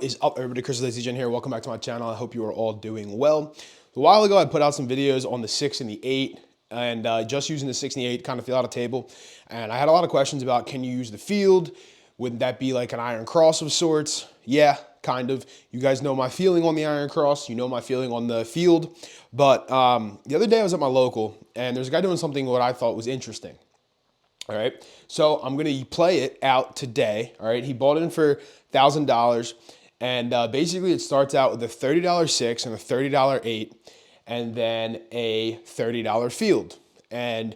What is up, everybody? Chris Lazy Gen here. Welcome back to my channel. I hope you are all doing well. A while ago, I put out some videos on the 6 and the 8, and just using the 6 and the 8 kind of fill out a table. And I had a lot of questions about, can you use the field? Wouldn't that be like an iron cross of sorts? Yeah, kind of. You guys know my feeling on the iron cross. You know my feeling on the field. But the other day, I was at my local, and there's a guy doing something what I thought was interesting. All right, so I'm gonna play it out today. All right, he bought it in for $1,000, and basically it starts out with a $30 6 and a $30 8, and then a $30 field. And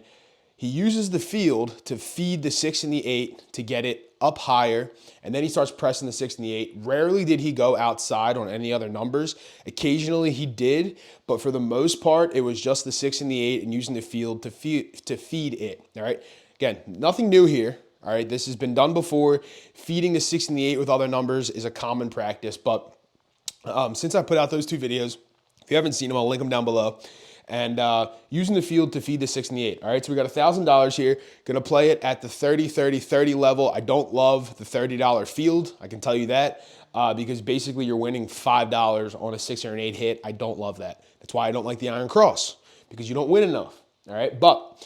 he uses the field to feed the 6 and the 8 to get it up higher, and then he starts pressing the 6 and the 8. Rarely did he go outside on any other numbers. Occasionally he did, but for the most part, it was just the 6 and the 8 and using the field to feed it. All right. Again, nothing new here, all right? This has been done before. Feeding the 6 and the 8 with other numbers is a common practice, but since I put out those two videos, if you haven't seen them, I'll link them down below, and using the field to feed the 6 and the 8, all right? So we got $1,000 here, gonna play it at the 30, 30, 30 level. I don't love the $30 field, I can tell you that, because basically you're winning $5 on a 6 or an 8 hit. I don't love that. That's why I don't like the iron cross, because you don't win enough, all right? But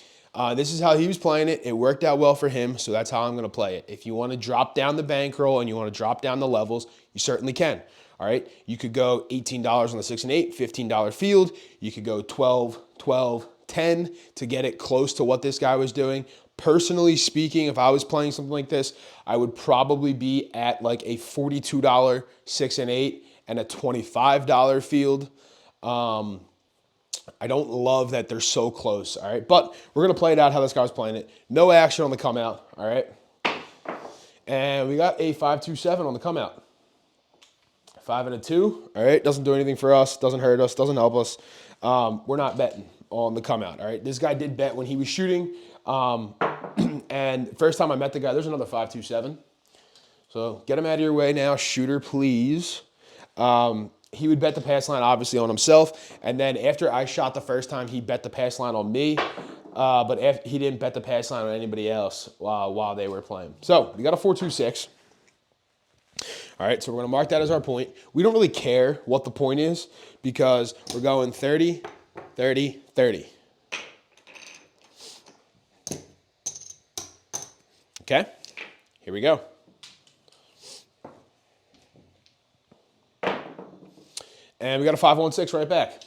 this is how he was playing it. It worked out well for him, so that's how I'm going to play it. If you want to drop down the bankroll and you want to drop down the levels, you certainly can. All right, you could go $18 on the 6 and 8, $15 field. You could go 12, 12, 10 to get it close to what this guy was doing. Personally speaking, if I was playing something like this, I would probably be at like a $42 6 and 8 and a $25 field. I don't love that they're so close, all right? But we're going to play it out how this guy was playing it. No action on the come out, all right? And we got a 5-2-7 on the come out. 5 and a 2, all right? Doesn't do anything for us, doesn't hurt us, doesn't help us. We're not betting on the come out, all right? This guy did bet when he was shooting. And first time I met the guy, there's another 5-2-7. So get him out of your way now, shooter, please. He would bet the pass line, obviously, on himself. And then after I shot the first time, he bet the pass line on me. But he didn't bet the pass line on anybody else while they were playing. So we got a 4-2-6. All right, so we're going to mark that as our point. We don't really care what the point is because we're going 30, 30, 30. Okay, here we go. And we got a 5-1-6 right back.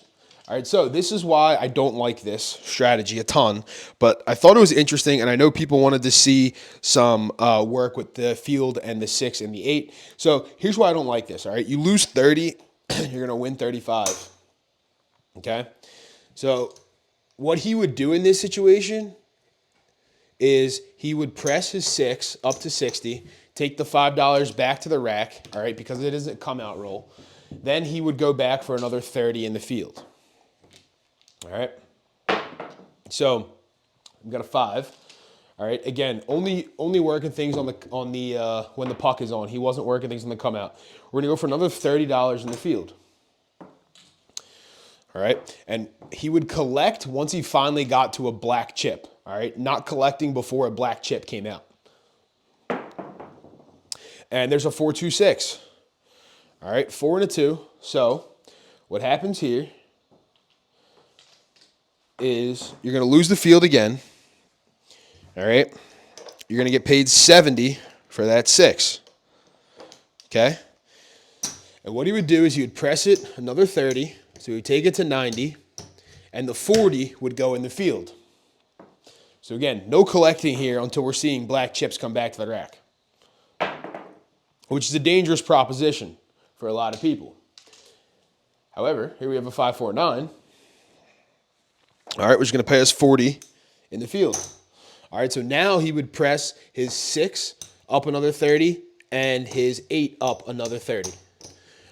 All right, so this is why I don't like this strategy a ton, but I thought it was interesting, and I know people wanted to see some work with the field and the 6 and the 8. So here's why I don't like this, all right? You lose 30, you're going to win 35, okay? So what he would do in this situation is he would press his 6 up to 60, take the $5 back to the rack, all right, because it is a come-out roll. Then he would go back for another 30 in the field. All right. So we've got a 5. All right. Again, only working things on the when the puck is on. He wasn't working things on the come out. We're gonna go for another $30 in the field. All right. And he would collect once he finally got to a black chip. All right. Not collecting before a black chip came out. And there's a 4-2-6. All right, 4 and a 2. So what happens here is you're going to lose the field again. All right, you're going to get paid 70 for that 6. Okay, and what he would do is he would press it another 30. So he would take it to 90, and the 40 would go in the field. So again, no collecting here until we're seeing black chips come back to the rack, which is a dangerous proposition for a lot of people. However, here we have a 5-4-9. All right, which is going to pay us 40 in the field. All right, so now he would press his 6 up another 30 and his 8 up another 30.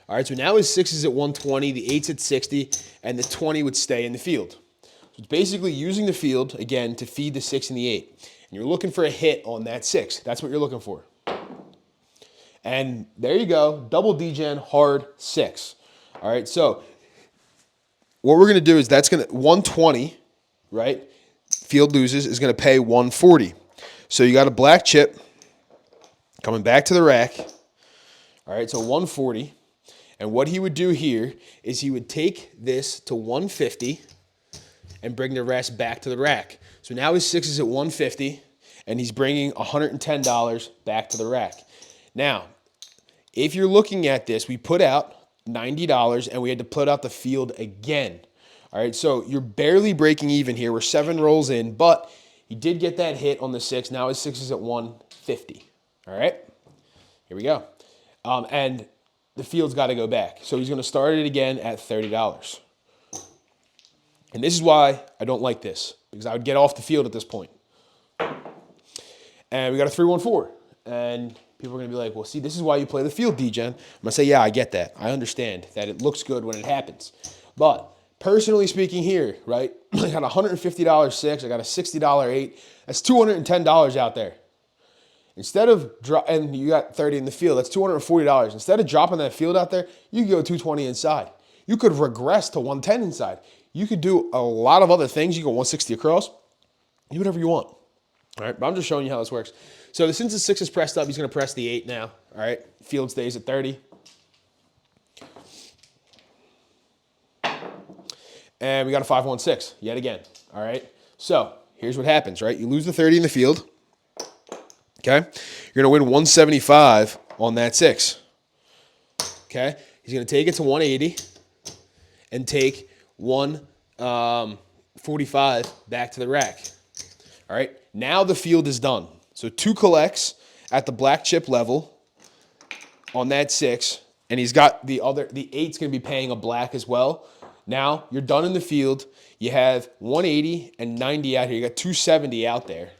All right, so now his 6 is at 120, the 8's at 60, and the 20 would stay in the field. So it's basically using the field, again, to feed the 6 and the 8. And you're looking for a hit on that 6. That's what you're looking for. And there you go, double degen, hard 6. All right, so what we're going to do is that's going to 120, right? Field loses is going to pay 140. So you got a black chip coming back to the rack, All right, so 140. And what he would do here is he would take this to 150 and bring the rest back to the rack. So now his 6 is at 150, and he's bringing $110 back to the rack. Now, if you're looking at this, we put out $90, and we had to put out the field again. All right, so you're barely breaking even here. We're 7 rolls in, but he did get that hit on the 6. Now his 6 is at 150. All right, here we go. And the field's got to go back. So he's going to start it again at $30. And this is why I don't like this, because I would get off the field at this point. And we got a 3-1-4. And people are going to be like, well, see, this is why you play the field, D-Gen. I'm going to say, yeah, I get that. I understand that it looks good when it happens. But personally speaking here, right, I got a $150 6. I got a $60 8. That's $210 out there. Instead of, and you got 30 in the field, that's $240. Instead of dropping that field out there, you could go 220 inside. You could regress to 110 inside. You could do a lot of other things. You go 160 across. Do whatever you want. All right, but I'm just showing you how this works. So since the 6 is pressed up, he's going to press the 8 now. All right, field stays at 30. And we got a 5-1-6 yet again. All right, so here's what happens, right? You lose the 30 in the field. Okay, you're going to win 175 on that 6. Okay, he's going to take it to 180 and take 145 back to the rack. All right, now the field is done. So 2 collects at the black chip level on that 6, and he's got the 8's going to be paying a black as well. Now you're done in the field. You have 180 and 90 out here. You got 270 out there.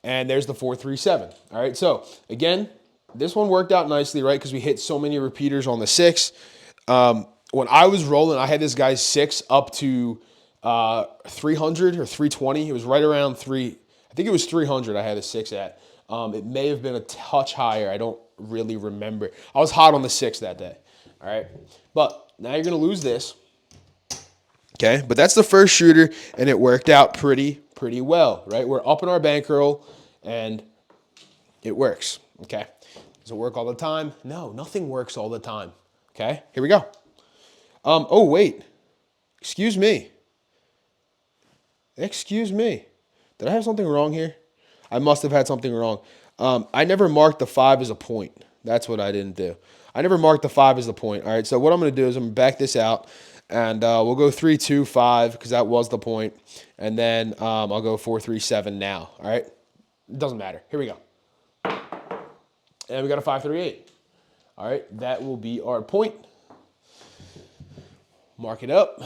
And there's the 437. All right, so again, this one worked out nicely, right? Because we hit so many repeaters on the 6. When I was rolling, I had this guy's 6 up to 300 or 320. It was right around 3. I think it was 300 I had a 6 at. It may have been a touch higher. I don't really remember. I was hot on the 6 that day. All right, but now you're going to lose this. Okay, but that's the first shooter, and it worked out pretty well, right? We're up in our bankroll, and it works, okay? Does it work all the time? No, nothing works all the time, okay? Here we go. Oh, wait. Excuse me. Excuse me. Did I have something wrong here? I must have had something wrong. I never marked the 5 as a point. That's what I didn't do. I never marked the 5 as the point. All right, so what I'm going to do is I'm going to back this out, and we'll go 3-2-5 because that was the point, and then I'll go 4-3-7 now. All right, it doesn't matter. Here we go. And we got a 5-3-8. All right, that will be our point. Mark it up,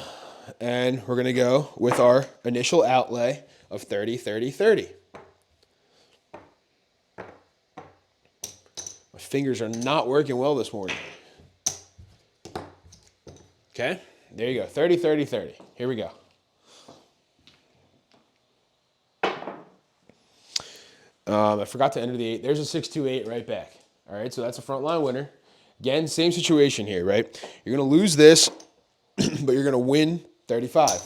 and we're going to go with our initial outlay of 30, 30, 30. My fingers are not working well this morning. Okay, there you go. 30, 30, 30. Here we go. I forgot to enter the 8. There's a 6-2-8 right back. All right, so that's a front line winner. Again, same situation here, right? You're going to lose this, but you're going to win 35.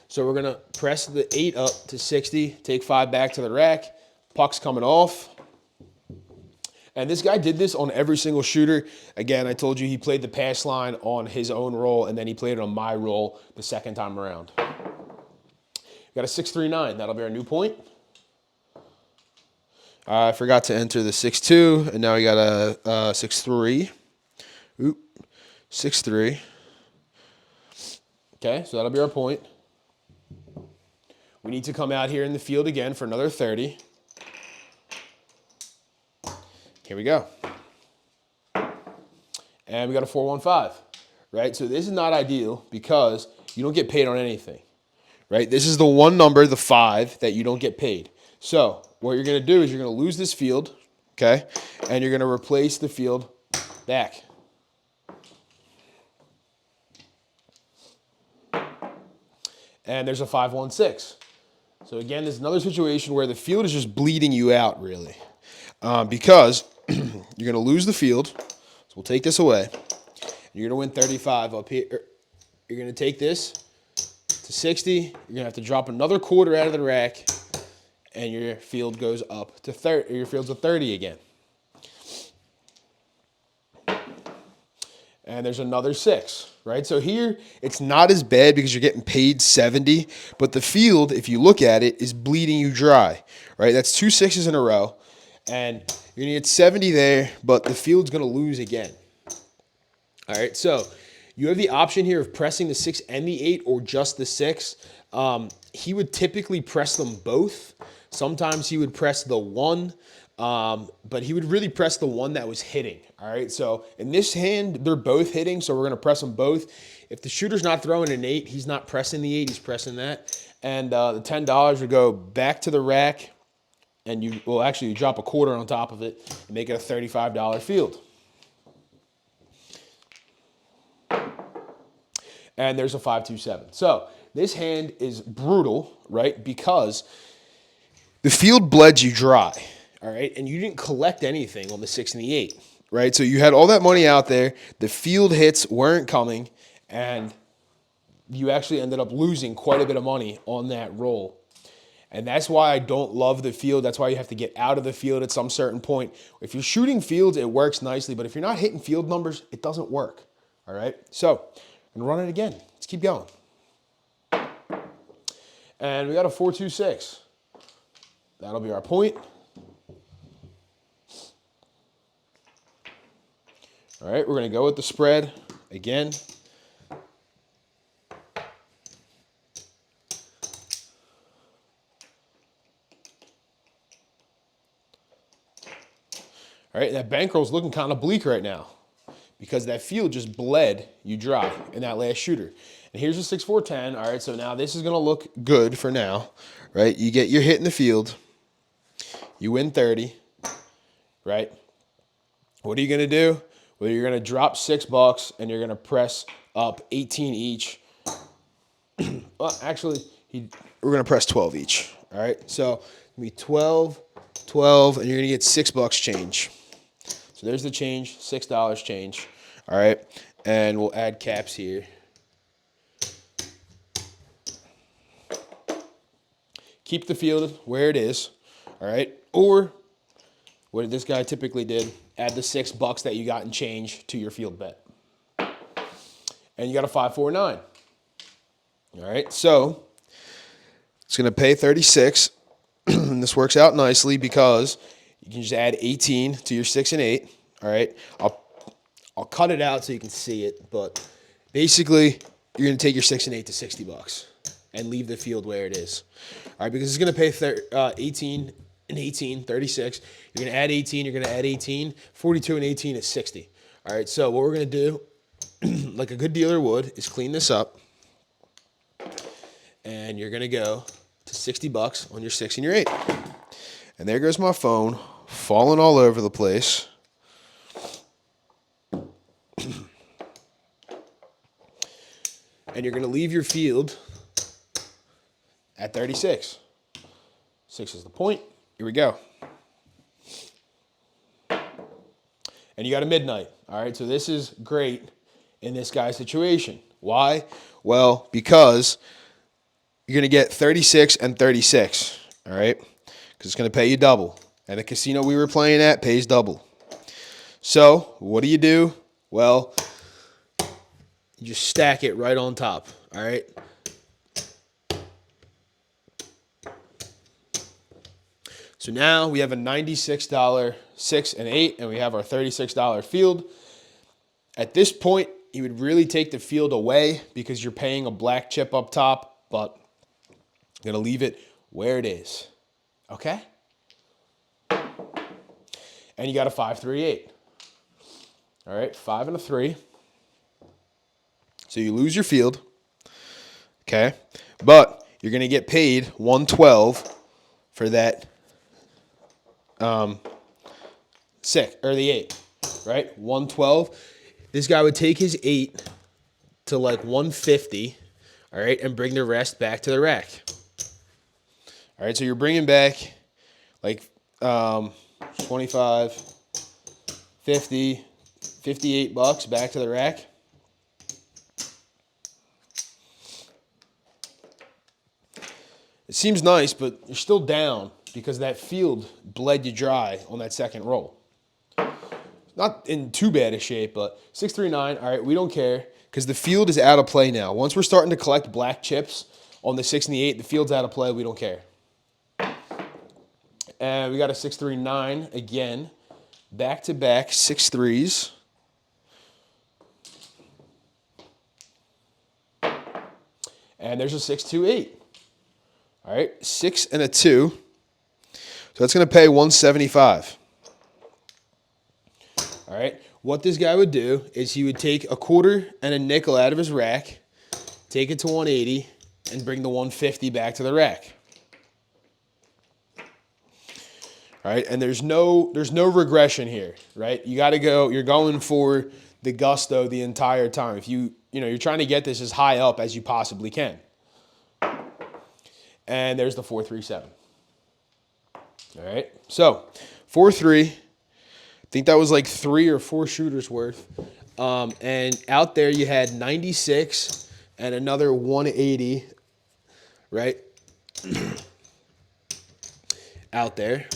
So we're going to press the 8 up to 60, take 5 back to the rack. Puck's coming off. And this guy did this on every single shooter. Again, I told you he played the pass line on his own roll, and then he played it on my roll the second time around. We got a 6-3-9. That'll be our new point. I forgot to enter the 6-2, and now we got a 6-3. Oop, 6-3. Okay, so that'll be our point. We need to come out here in the field again for another 30. Here we go. And we got a 4-1-5, right? So this is not ideal because you don't get paid on anything, right? This is the one number, the 5, that you don't get paid. So what you're going to do is you're going to lose this field, okay? And you're going to replace the field back. And there's a 5-1-6. So again, there's another situation where the field is just bleeding you out, really, because you're going to lose the field. So we'll take this away. You're going to win 35 up here. You're going to take this to 60. You're going to have to drop another quarter out of the rack, and your field goes up to 30. Your field's a 30 again. and there's another 6, right? So here, it's not as bad because you're getting paid 70, but the field, if you look at it, is bleeding you dry, right? That's 2 6s in a row, and you're gonna get 70 there, but the field's gonna lose again. All right, so you have the option here of pressing the 6 and the 8 or just the 6. He would typically press them both. Sometimes he would press the 1, but he would really press the one that was hitting. All right, so in this hand, they're both hitting, so we're going to press them both. If the shooter's not throwing an 8, he's not pressing the 8, he's pressing that. And the $10 would go back to the rack, and you drop a quarter on top of it and make it a $35 field. And there's a 5-2-7. So this hand is brutal, right? Because the field bled you dry, all right? And you didn't collect anything on the 6 and the 8, right? So you had all that money out there. The field hits weren't coming, and you actually ended up losing quite a bit of money on that roll. And that's why I don't love the field. That's why you have to get out of the field at some certain point. If you're shooting fields, it works nicely. But if you're not hitting field numbers, it doesn't work, all right? So and run it again. Let's keep going. And we got a 4-2-6. That'll be our point. All right, we're going to go with the spread again. All right, that bankroll's looking kind of bleak right now, because that field just bled you dry in that last shooter. And here's a 6-4-10. All right, so now this is going to look good for now, right? You get your hit in the field. You win 30, right? What are you going to do? Well, you're going to drop $6 and you're going to press up 18 each. Well, actually, we're going to press 12 each. All right, so it's going to be 12, 12, and you're going to get $6 change. So there's the change, $6 change. All right, and we'll add caps here. Keep the field where it is, all right? Or what this guy typically did, add the $6 that you got in change to your field bet. And you got a 5-4-9. All right, so it's gonna pay 36, and this works out nicely because you can just add 18 to your 6 and 8, all right? I'll cut it out so you can see it, but basically, you're going to take your 6 and 8 to $60 and leave the field where it is. All right, because it's going to pay 18 and 18, 36. You're going to add 18, you're going to add 18. 42 and 18 is 60. All right, so what we're going to do, like a good dealer would, is clean this up. And you're going to go to $60 on your 6 and your 8. And there goes my phone, falling all over the place. And you're going to leave your field at 36. 6 is the point. Here we go. And you got a midnight. All right, so this is great in this guy's situation. Why? Well, because you're going to get 36 and 36. All right, because it's going to pay you double. And the casino we were playing at pays double. So what do? Well, you just stack it right on top, all right? So now we have a $96 6 and 8, and we have our $36 field. At this point, you would really take the field away because you're paying a black chip up top, but I'm going to leave it where it is, okay? And you got a 5-3-8. All right, 5 and a 3. So you lose your field, okay? But you're going to get paid $112 for that 6 or the 8, right? $112. This guy would take his 8 to like $150, all right, and bring the rest back to the rack. All right, so you're bringing back like 25, 50, $58 back to the rack. It seems nice, but you're still down because that field bled you dry on that second roll. not in too bad a shape, but 639. All right, we don't care because the field is out of play now. Once we're starting to collect black chips on the 6 and the 8, the field's out of play. We don't care. And we got a 639 again. Back-to-back 6-3s. And there's a 6-2-8. All right, 6 and a 2. So that's going to pay 175. All right, what this guy would do is he would take a quarter and a nickel out of his rack, take it to 180, and bring the 150 back to the rack. All right, and there's no regression here, right? You got to go. You're going for the gusto the entire time. If you're trying to get this as high up as you possibly can. And there's the 437. All right, so 4-3. I think that was like 3 or 4 shooters worth. And out there you had 96 and another 180, right? Out there.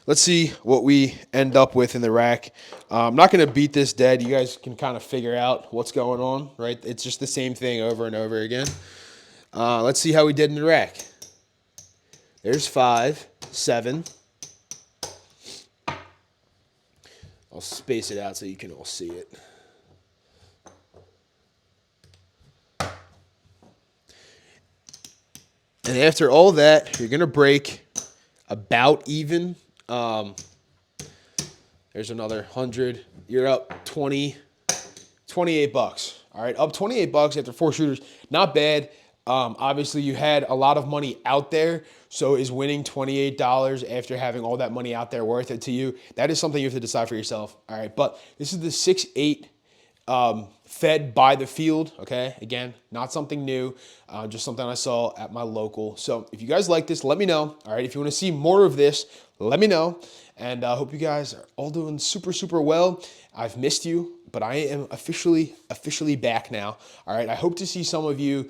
Let's see what we end up with in the rack. I'm not going to beat this dead. You guys can kind of figure out what's going on, right? It's just the same thing over and over again. Let's see how we did in the rack. There's 5, 7. I'll space it out so you can all see it. And after all that, you're going to break about even. There's another 100. You're up 28 bucks. All right, up 28 bucks after 4 shooters. Not bad. Obviously, you had a lot of money out there, so is winning $28 after having all that money out there worth it to you? That is something you have to decide for yourself. All right, but this is the 6-8 fed by the field, okay? Again, not something new, just something I saw at my local. So if you guys like this, let me know. All right, if you want to see more of this, let me know. And I hope you guys are all doing super, super well. I've missed you, but I am officially back now. All right, I hope to see some of you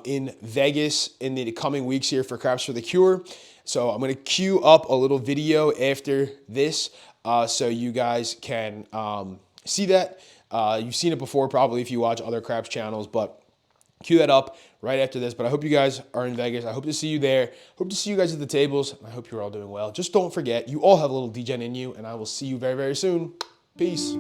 in Vegas in the coming weeks here for Craps for the Cure. So I'm going to queue up a little video after this so you guys can see that. You've seen it before probably if you watch other Craps channels, but cue that up right after this. But I hope you guys are in Vegas. I hope to see you there. Hope to see you guys at the tables. I hope you're all doing well. Just don't forget, you all have a little DGen in you, and I will see you very, very soon. Peace.